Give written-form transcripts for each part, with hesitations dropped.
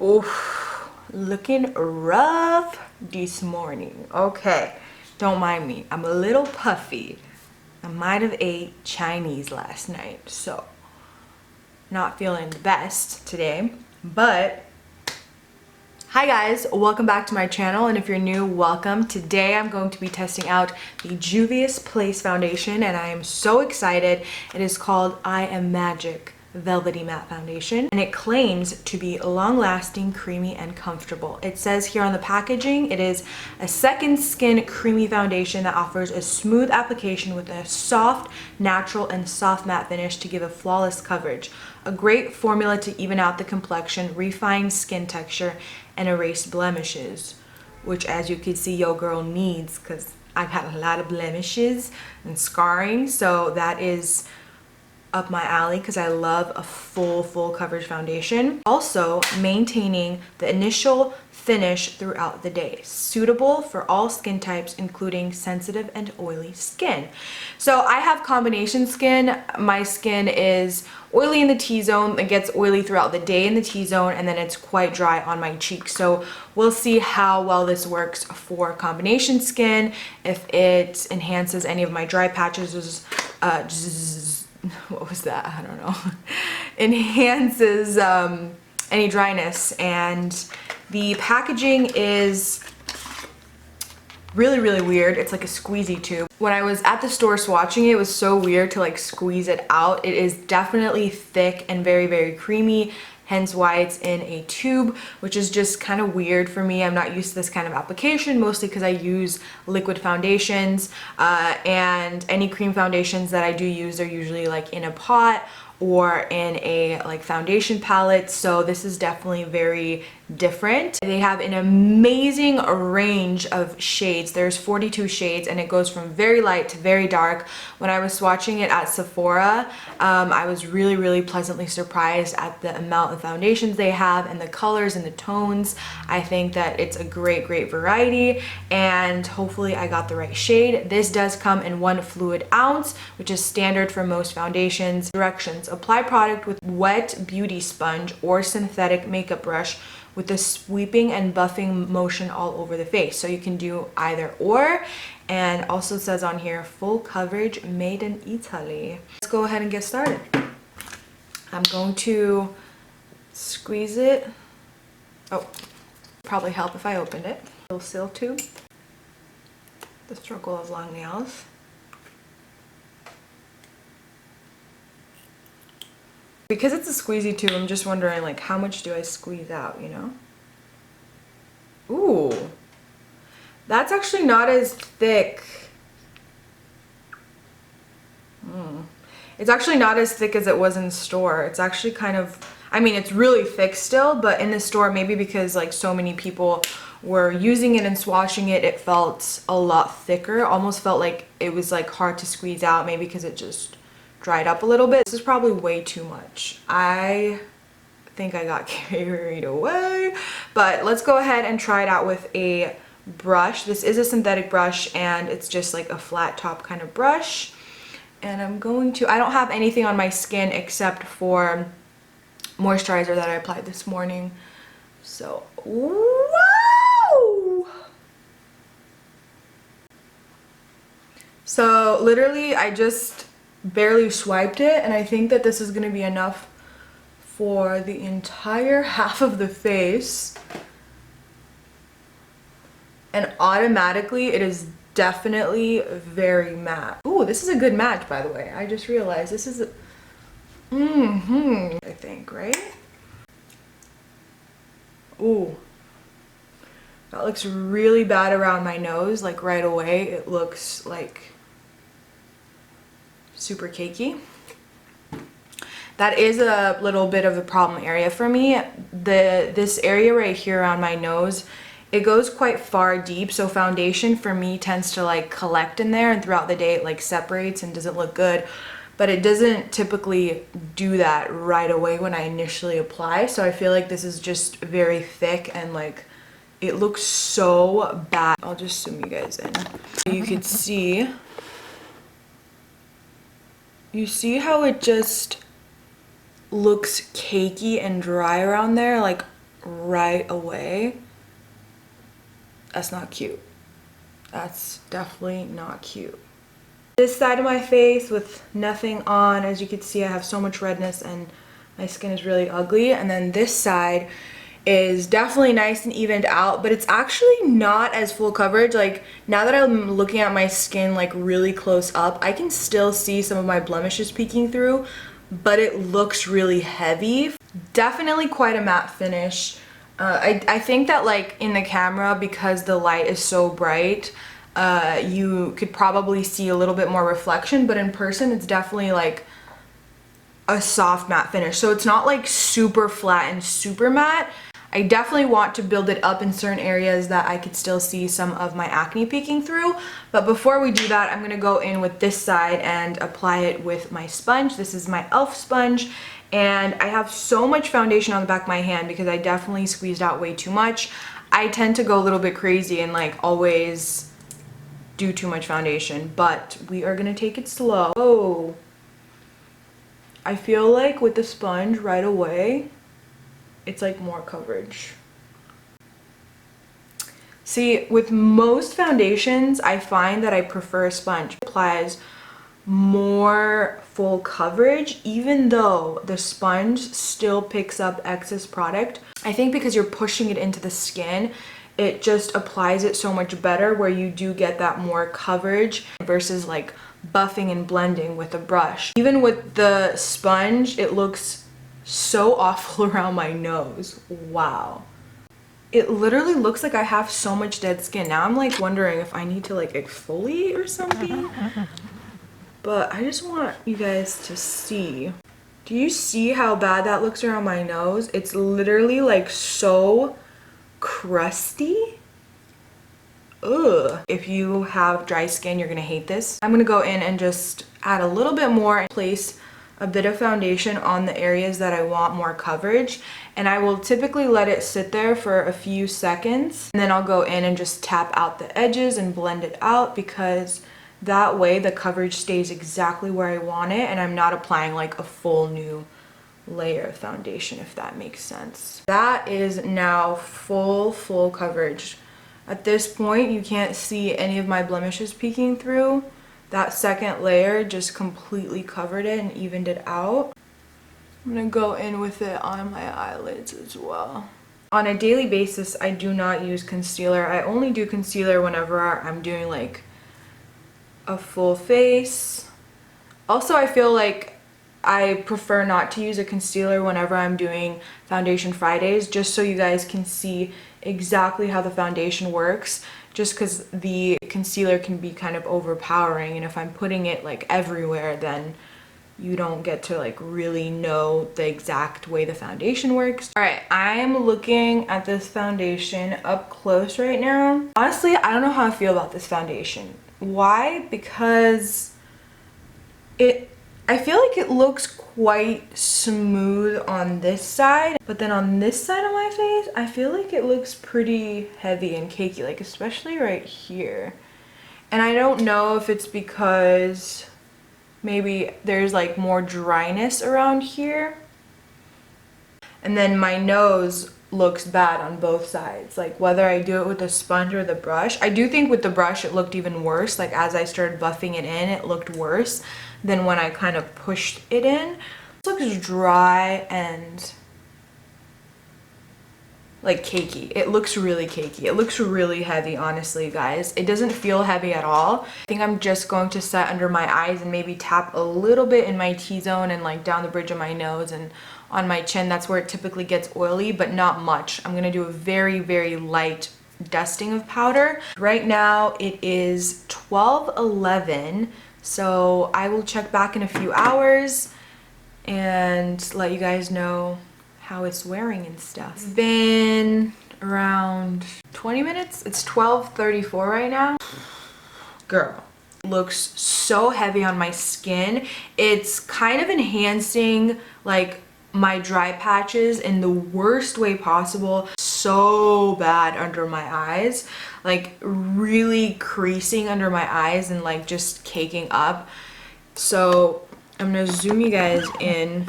Oof, looking rough this morning. Okay, don't mind me. I'm a little puffy. I might have ate Chinese last night, so not feeling the best today. But hi guys, welcome back to my channel, and if you're new, welcome. Today I'm going to be testing out the Juvia's Place foundation, and I am so excited. It is called I Am Magic Velvety Matte Foundation, and it claims to be long-lasting, creamy, and comfortable. It says here on the packaging, it is a second skin creamy foundation that offers a smooth application with a soft, natural, and soft matte finish to give a flawless coverage. A great formula to even out the complexion, refine skin texture, and erase blemishes, which, as you can see, your girl needs, because I've had a lot of blemishes and scarring, so that is up my alley because I love a full coverage foundation. Also, maintaining the initial finish throughout the day, suitable for all skin types, including sensitive and oily skin. So I have combination skin. My skin is oily in the T-zone. It gets oily throughout the day in the T-zone, and then it's quite dry on my cheeks. So we'll see how well this works for combination skin, if it enhances any of my dry patches. What was that? I don't know. Enhances any dryness. And the packaging is really weird. It's like a squeezy tube. When I was at the store swatching it, it was so weird to like squeeze it out. It is definitely thick and very creamy, hence why it's in a tube, which is just kind of weird for me. I'm not used to this kind of application, mostly because I use liquid foundations, and any cream foundations that I do use are usually like in a pot or in a like foundation palette, so this is definitely very different. They have an amazing range of shades. There's 42 shades, and it goes from very light to very dark. When I was swatching it at Sephora, I was really pleasantly surprised at the amount of foundations they have and the colors and the tones. I think that it's a great variety, and hopefully I got the right shade. This does come in 1 fluid ounce, which is standard for most foundations. Directions: apply product with wet beauty sponge or synthetic makeup brush with a sweeping and buffing motion all over the face. So you can do either or. And also says on here, full coverage, made in Italy. Let's go ahead and get started. I'm going to squeeze it. Oh, probably help if I opened it. Little seal tube. The struggle of long nails. Because it's a squeezy tube, I'm just wondering, like, how much do I squeeze out, you know? Ooh, that's actually not as thick. It's actually not as thick as it was in the store. It's actually kind of, I mean, it's really thick still, but in the store, maybe because like so many people were using it and swatching it, it felt a lot thicker. Almost felt like it was like hard to squeeze out, maybe because it just dried up a little bit. This is probably way too much. I think I got carried away, but let's go ahead and try it out with a brush. This is a synthetic brush, and it's just like a flat top kind of brush. And I'm going to, I don't have anything on my skin except for moisturizer that I applied this morning. So, wow! So literally I just barely swiped it, and I think that this is going to be enough for the entire half of the face, and automatically it is definitely very matte. Ooh, this is a good match, by the way. I just realized this is a I think, right? Ooh, that looks really bad around my nose. Like right away it looks like super cakey. That is a little bit of a problem area for me. This area right here around my nose, it goes quite far deep, so foundation for me tends to like collect in there, and throughout the day it like separates and doesn't look good. But it doesn't typically do that right away when I initially apply, so I feel like this is just very thick and like it looks so bad. I'll just zoom you guys in. You could see, you see how it just looks cakey and dry around there? Like right away. That's not cute. That's definitely not cute. This side of my face with nothing on, as you can see, I have so much redness and my skin is really ugly. And then this side is definitely nice and evened out, but it's actually not as full coverage. Like, now that I'm looking at my skin like really close up, I can still see some of my blemishes peeking through, but it looks really heavy. Definitely quite a matte finish. I think that like in the camera, because the light is so bright, you could probably see a little bit more reflection, but in person it's definitely like a soft matte finish. So it's not like super flat and super matte. I definitely want to build it up in certain areas that I could still see some of my acne peeking through. But before we do that, I'm gonna go in with this side and apply it with my sponge. This is my e.l.f. sponge. And I have so much foundation on the back of my hand because I definitely squeezed out way too much. I tend to go a little bit crazy and like always do too much foundation, but we are gonna take it slow. Oh, I feel like with the sponge right away, it's like more coverage. See, with most foundations, I find that I prefer a sponge. It applies more full coverage, even though the sponge still picks up excess product. I think because you're pushing it into the skin, it just applies it so much better, where you do get that more coverage versus like buffing and blending with a brush. Even with the sponge, it looks so awful around my nose. Wow. It literally looks like I have so much dead skin. Now I'm like wondering if I need to like exfoliate or something. But I just want you guys to see. Do you see how bad that looks around my nose? It's literally like so crusty. Ugh. If you have dry skin, you're gonna hate this. I'm gonna go in and just add a little bit more and place a bit of foundation on the areas that I want more coverage. And I will typically let it sit there for a few seconds. And then I'll go in and just tap out the edges and blend it out, because that way the coverage stays exactly where I want it and I'm not applying like a full new layer of foundation, if that makes sense. That is now full coverage. At this point, you can't see any of my blemishes peeking through. That second layer just completely covered it and evened it out. I'm gonna go in with it on my eyelids as well. On a daily basis, I do not use concealer. I only do concealer whenever I'm doing like a full face. Also, I feel like I prefer not to use a concealer whenever I'm doing Foundation Fridays, just so you guys can see exactly how the foundation works, just because the concealer can be kind of overpowering, and if I'm putting it like everywhere, then you don't get to like really know the exact way the foundation works. All right, I'm looking at this foundation up close right now. Honestly, I don't know how I feel about this foundation. Why? Because I feel like it looks quite smooth on this side, but then on this side of my face, I feel like it looks pretty heavy and cakey, like especially right here. And I don't know if it's because maybe there's like more dryness around here. And then my nose looks bad on both sides, like whether I do it with the sponge or the brush. I do think with the brush it looked even worse. Like as I started buffing it in, it looked worse than when I kind of pushed it in. It looks dry and like cakey. It looks really cakey. It looks really heavy, honestly, guys. It doesn't feel heavy at all. I think I'm just going to set under my eyes and maybe tap a little bit in my T-zone and like down the bridge of my nose and on my chin. That's where it typically gets oily, but not much. I'm gonna do a very light dusting of powder. Right now it is 12:11, so I will check back in a few hours and let you guys know how it's wearing and stuff. It's been around 20 minutes. It's 12:34 right now. Girl, it looks so heavy on my skin. It's kind of enhancing like my dry patches in the worst way possible. So bad under my eyes, like really creasing under my eyes and like just caking up. So I'm gonna zoom you guys in.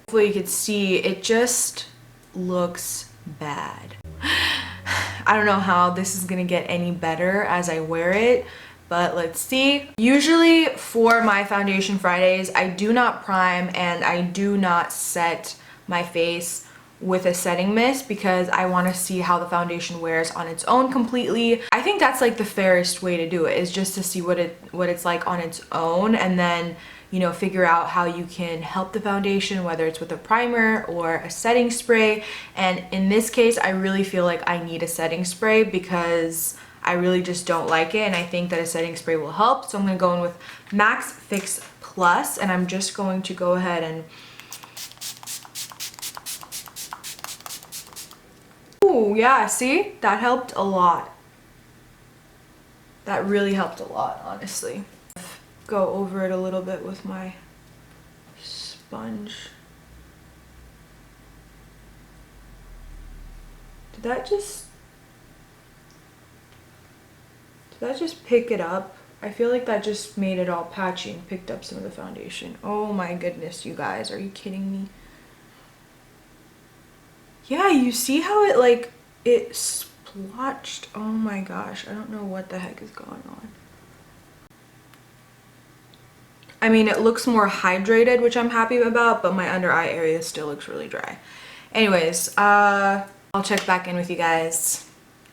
Hopefully you can see, it just looks bad. I don't know how this is gonna get any better as I wear it, but let's see. Usually for my foundation Fridays, I do not prime and I do not set my face with a setting mist because I want to see how the foundation wears on its own completely. I think that's like the fairest way to do it, is just to see what it's like on its own, and then, you know, figure out how you can help the foundation, whether it's with a primer or a setting spray. And in this case, I really feel like I need a setting spray because I really just don't like it, and I think that a setting spray will help. So I'm going to go in with Max Fix Plus, and I'm just going to go ahead and... Ooh, yeah, see? That helped a lot. That really helped a lot, honestly. Go over it a little bit with my sponge. Did that just pick it up? I feel like that just made it all patchy and picked up some of the foundation. Oh my goodness, you guys, are you kidding me? Yeah, you see how it like, it splotched. Oh my gosh, I don't know what the heck is going on. I mean, it looks more hydrated, which I'm happy about, but my under eye area still looks really dry. Anyways, I'll check back in with you guys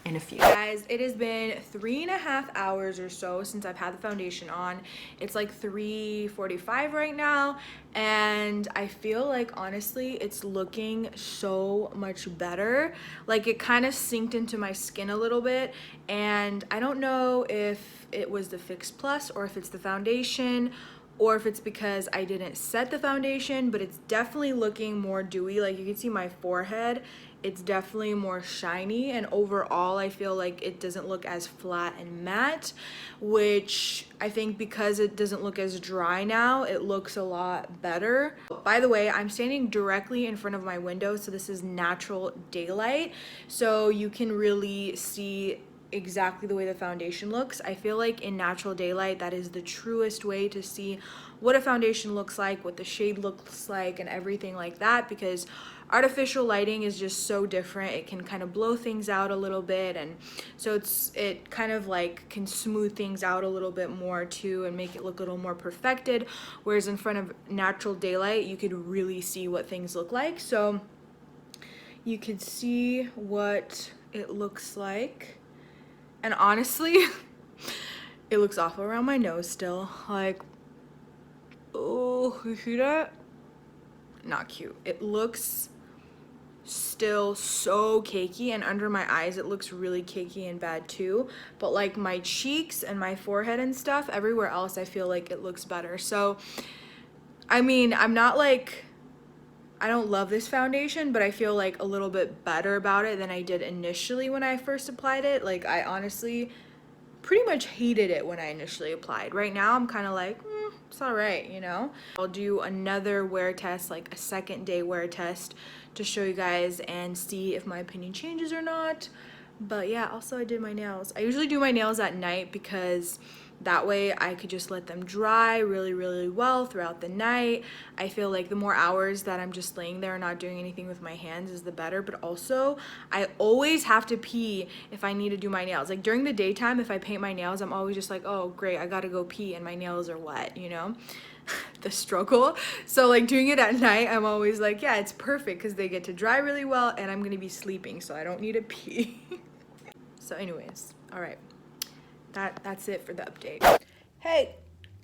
in a few. Guys, it has been 3.5 hours or so since I've had the foundation on. It's like 3:45 right now, and I feel like honestly it's looking so much better. Like, it kind of sinked into my skin a little bit, and I don't know if it was the Fix Plus or if it's the foundation, or if it's because I didn't set the foundation, but it's definitely looking more dewy. Like, you can see my forehead, it's definitely more shiny, and overall I feel like it doesn't look as flat and matte, which I think because it doesn't look as dry now, it looks a lot better. By the way, I'm standing directly in front of my window, so this is natural daylight, so you can really see exactly the way the foundation looks. I feel like in natural daylight, that is the truest way to see what a foundation looks like, what the shade looks like, and everything like that, because artificial lighting is just so different. It can kind of blow things out a little bit, and so it kind of like can smooth things out a little bit more too and make it look a little more perfected, whereas in front of natural daylight you could really see what things look like. So you could see what it looks like. And honestly, it looks awful around my nose still. Like, oh, you see that? Not cute. It looks still so cakey, and under my eyes it looks really cakey and bad too. But like my cheeks and my forehead and stuff, everywhere else I feel like it looks better. So, I mean, I'm not like, I don't love this foundation, but I feel like a little bit better about it than I did initially when I first applied it. Like, I honestly pretty much hated it when I initially applied. Right now I'm kind of like, it's all right, you know? I'll do another wear test, like a second day wear test, to show you guys and see if my opinion changes or not. But yeah, also I did my nails. I usually do my nails at night because that way I could just let them dry really, really well throughout the night. I feel like the more hours that I'm just laying there and not doing anything with my hands is the better. But also, I always have to pee if I need to do my nails. Like during the daytime, if I paint my nails, I'm always just like, oh great, I gotta go pee and my nails are wet, you know? The struggle. So like doing it at night, I'm always like, yeah, it's perfect because they get to dry really well and I'm gonna be sleeping, so I don't need to pee. So anyways, all right. That's it for the update. Hey,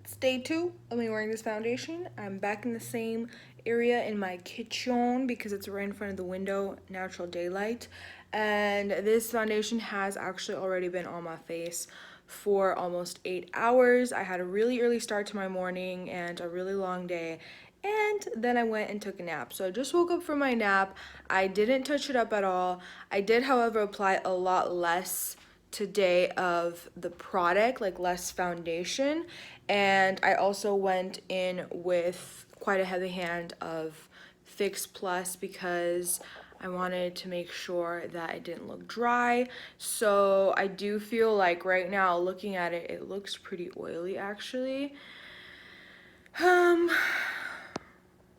it's day 2 of me wearing this foundation. I'm back in the same area in my kitchen because it's right in front of the window, natural daylight. And this foundation has actually already been on my face for almost 8 hours. I had a really early start to my morning and a really long day, and then I went and took a nap. So I just woke up from my nap. I didn't touch it up at all. I did, however, apply a lot less today of the product, like less foundation, and I also went in with quite a heavy hand of Fix Plus because I wanted to make sure that it didn't look dry. So I do feel like right now looking at it, it looks pretty oily actually,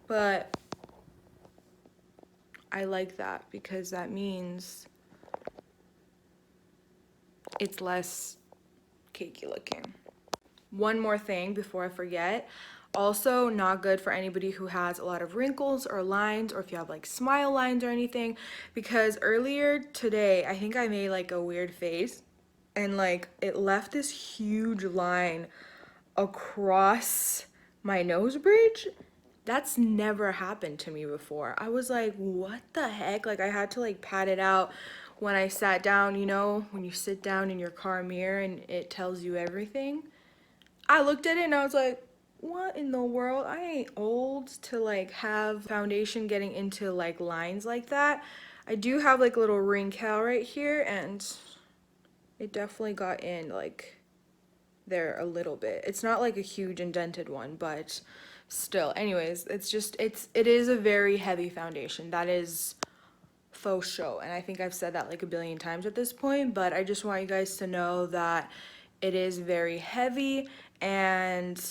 but I like that because that means it's less cakey looking. One more thing before I forget. Also not good for anybody who has a lot of wrinkles or lines, or if you have like smile lines or anything, because earlier today I think I made like a weird face and like it left this huge line across my nose bridge. That's never happened to me before. I was like, what the heck? Like I had to like pat it out when I sat down, you know, when you sit down in your car mirror and it tells you everything. I looked at it and I was like, what in the world? I ain't old to like have foundation getting into like lines like that. I do have like a little wrinkle right here and it definitely got in like there a little bit. It's not like a huge indented one, but still. Anyways, it is a very heavy foundation. That is faux show, and I think I've said that like a billion times at this point, but I just want you guys to know that it is very heavy, and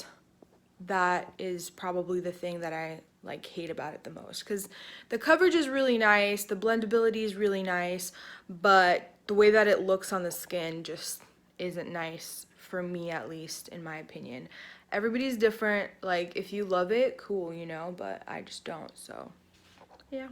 that is probably the thing that I like hate about it the most, because the coverage is really nice, the blendability is really nice, but the way that it looks on the skin just isn't nice for me, at least in my opinion. Everybody's different. Like if you love it, cool, you know, but I just don't. So yeah.